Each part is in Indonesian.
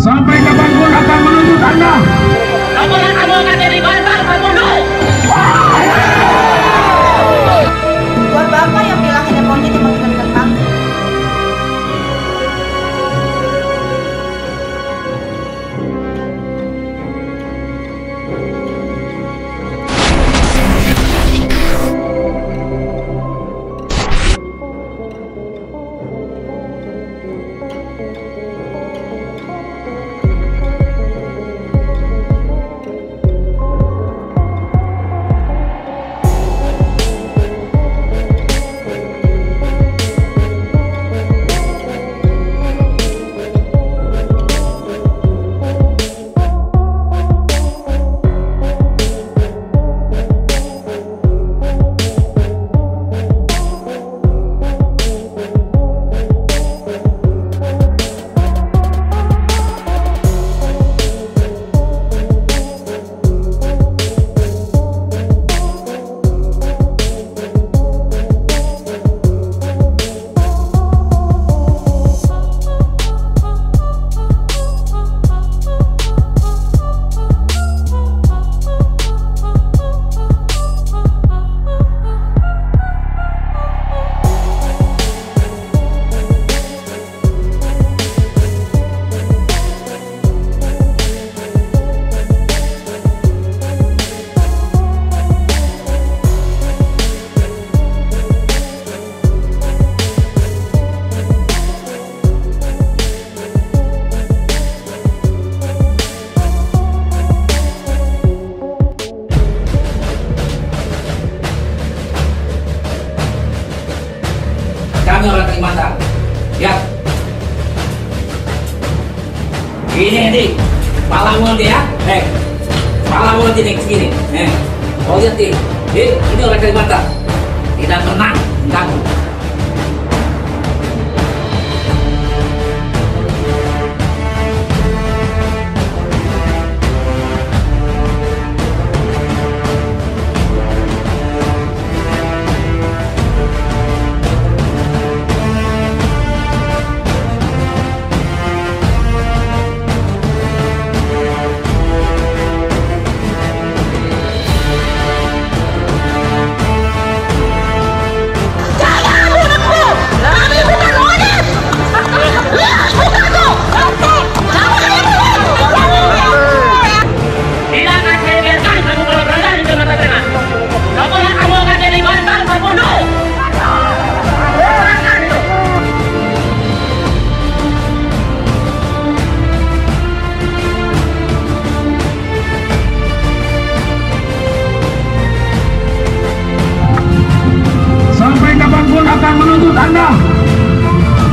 Sampai kapanpun akan menuntut Anda. Kapan kamu akan jadi korban pembunuh? Buat bapak yang bilang ada monyet yang menggunakan gerbang. Kami orang Kalimantan. Ya. Ini, kepala mulut ya. Kepala mulut ini segini. Oh lihat nih. Ini orang Kalimantan. Tidak pernah mengganggu. Akan menuntut Anda.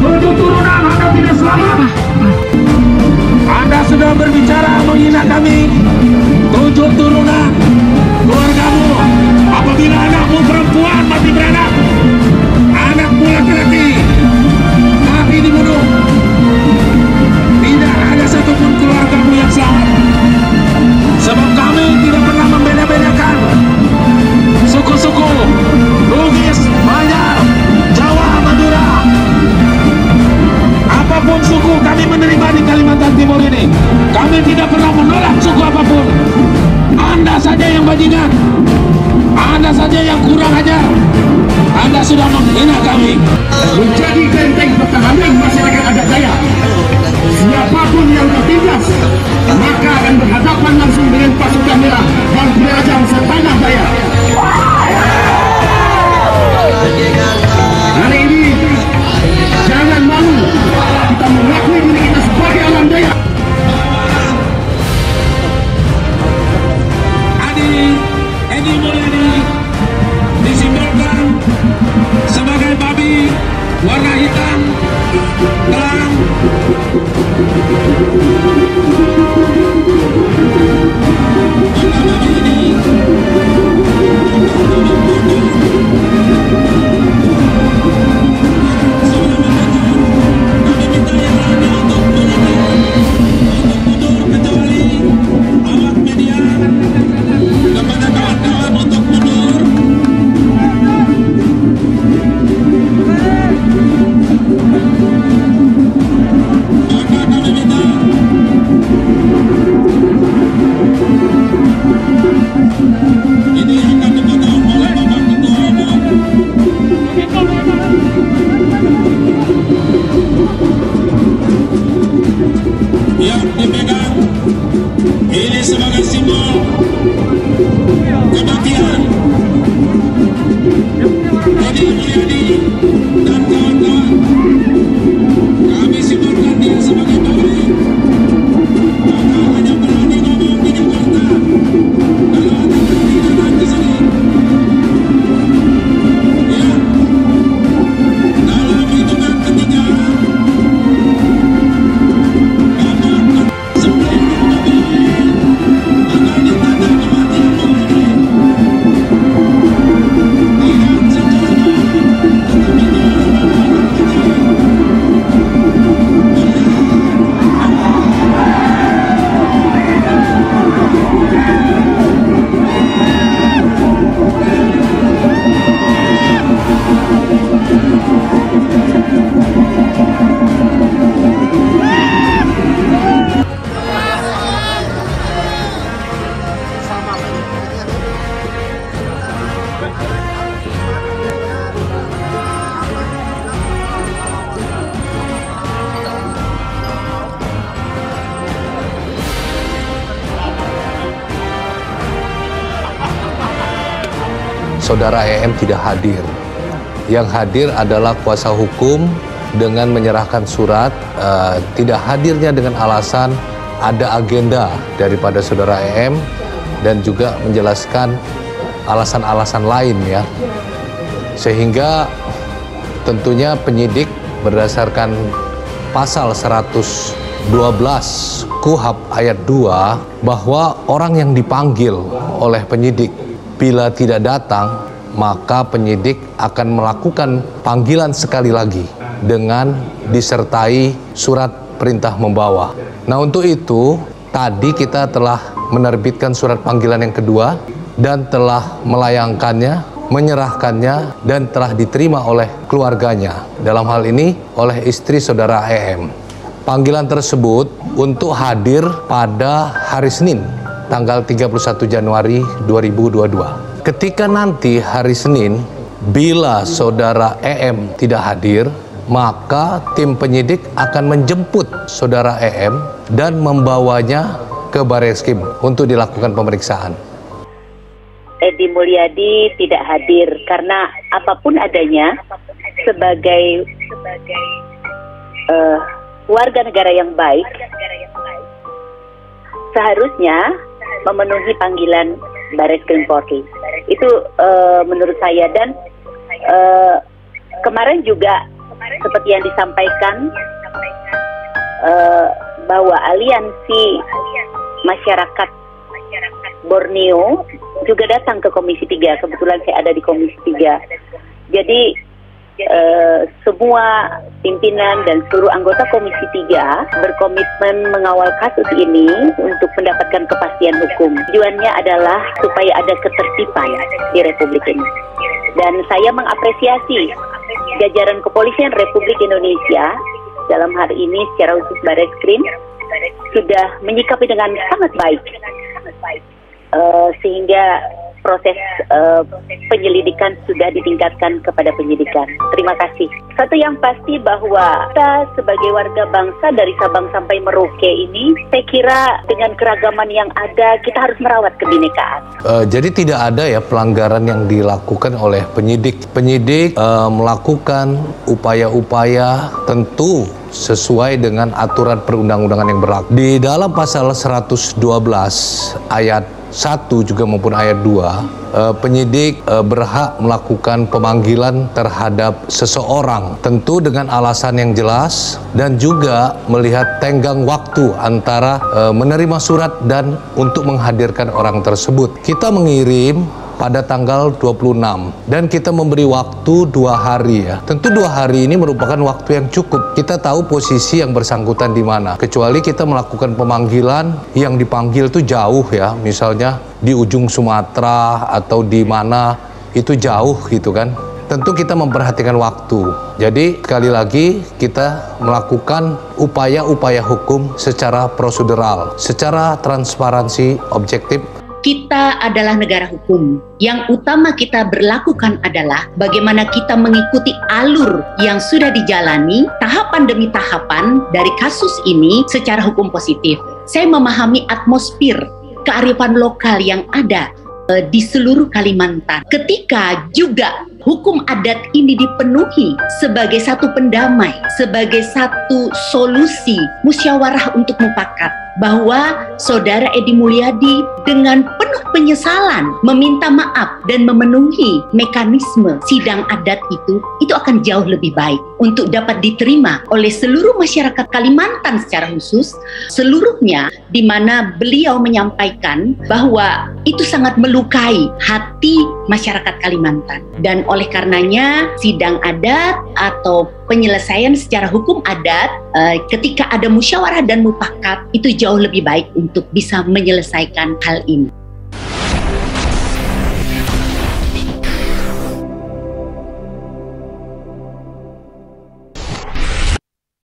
7 turunan Anda tidak selamat. Anda sudah berbicara menghina kami. 7 turunan keluargamu. Apabila anakmu perempuan mati beranak, anakmu laki-laki mati dibunuh, tidak ada satupun keluargamu yang selamat. Sebab kami tidak pernah membeda-bedakan suku-suku Bugis, Banjar, Jawa, Madura. Apapun suku kami menerima di Kalimantan Timur ini. Kami tidak pernah menolak suku apapun. Anda saja yang bajingan. Anda saja yang kurang ajar. Anda sudah menghina kami. Menjadi benteng pertahanan masyarakat adat Dayak. Siapapun yang tertindas maka akan berhadapan langsung dengan pasukan merah dan berajang setanah Dayak. Hari ini jangan malu kita mengakui diri kita sebagai alam Dayak. Edi Mulyadi disimbolkan sebagai babi warna hitam telang. siap dipegang. Ini sebagai simbol kematian Edi Mulyadi dan kawan-kawan. Kami simbolkan dia sebagai pegawai. Maka hanya berani ngomong di Jakarta. Kalau hati berani datang ke sini. Ya, dalam hitungan ketiga, Bapak sebenarnya akan ditanda kematian Mulyadi. Tidak secara tetapi Saudara EM tidak hadir. Yang hadir adalah kuasa hukum dengan menyerahkan surat. Tidak hadirnya dengan alasan ada agenda daripada saudara EM dan juga menjelaskan alasan-alasan lain ya. Sehingga tentunya penyidik berdasarkan pasal 112 KUHP ayat 2 bahwa orang yang dipanggil oleh penyidik bila tidak datang, maka penyidik akan melakukan panggilan sekali lagi dengan disertai surat perintah membawa. Nah, untuk itu tadi kita telah menerbitkan surat panggilan yang kedua dan telah melayangkannya, menyerahkannya dan telah diterima oleh keluarganya. Dalam hal ini oleh istri saudara EM. Panggilan tersebut untuk hadir pada hari Senin, tanggal 31 Januari 2022. Ketika nanti hari Senin, bila saudara EM tidak hadir, maka tim penyidik akan menjemput saudara EM dan membawanya ke Barreskrim untuk dilakukan pemeriksaan. Edi Mulyadi tidak hadir karena apapun adanya sebagai warga negara yang baik, seharusnya memenuhi panggilan Barreskrim Polri. Itu menurut saya. Dan kemarin juga seperti yang disampaikan bahwa aliansi masyarakat Borneo juga datang ke Komisi 3. Kebetulan saya ada di Komisi 3. Jadi semua pimpinan dan seluruh anggota Komisi 3 berkomitmen mengawal kasus ini untuk mendapatkan kepastian hukum. Tujuannya adalah supaya ada ketertiban di Republik ini. Dan saya mengapresiasi jajaran Kepolisian Republik Indonesia dalam hari ini secara khusus Barreskrim sudah menyikapi dengan sangat baik, sehingga proses penyelidikan sudah ditingkatkan kepada penyidikan. Terima kasih. Satu yang pasti bahwa kita sebagai warga bangsa dari Sabang sampai Merauke ini, saya kira dengan keragaman yang ada, kita harus merawat kebinekaan. Jadi tidak ada ya pelanggaran yang dilakukan oleh penyidik. Penyidik melakukan upaya-upaya tentu sesuai dengan aturan perundang-undangan yang berlaku. Di dalam pasal 112 ayat 1 juga maupun ayat 2, penyidik berhak melakukan pemanggilan terhadap seseorang tentu dengan alasan yang jelas dan juga melihat tenggang waktu antara menerima surat dan untuk menghadirkan orang tersebut. Kita mengirim pada tanggal 26 dan kita memberi waktu 2 hari ya. Tentu 2 hari ini merupakan waktu yang cukup. Kita tahu posisi yang bersangkutan di mana. Kecuali kita melakukan pemanggilan yang dipanggil itu jauh ya, misalnya di ujung Sumatera atau di mana itu jauh gitu kan. Tentu kita memperhatikan waktu. Jadi sekali lagi kita melakukan upaya-upaya hukum secara prosedural, secara transparansi, objektif. kita adalah negara hukum. Yang utama kita berlakukan adalah bagaimana kita mengikuti alur yang sudah dijalani tahapan demi tahapan dari kasus ini secara hukum positif. Saya memahami atmosfer kearifan lokal yang ada di seluruh Kalimantan. Ketika juga hukum adat ini dipenuhi sebagai satu pendamai, sebagai satu solusi musyawarah untuk mufakat, bahwa Saudara Edi Mulyadi dengan penuh penyesalan meminta maaf dan memenuhi mekanisme sidang adat itu akan jauh lebih baik untuk dapat diterima oleh seluruh masyarakat Kalimantan secara khusus, seluruhnya, di mana beliau menyampaikan bahwa itu sangat melukai hati masyarakat Kalimantan. Dan oleh karenanya sidang adat atau penyelesaian secara hukum adat ketika ada musyawarah dan mufakat itu jauh lebih baik untuk bisa menyelesaikan hal ini.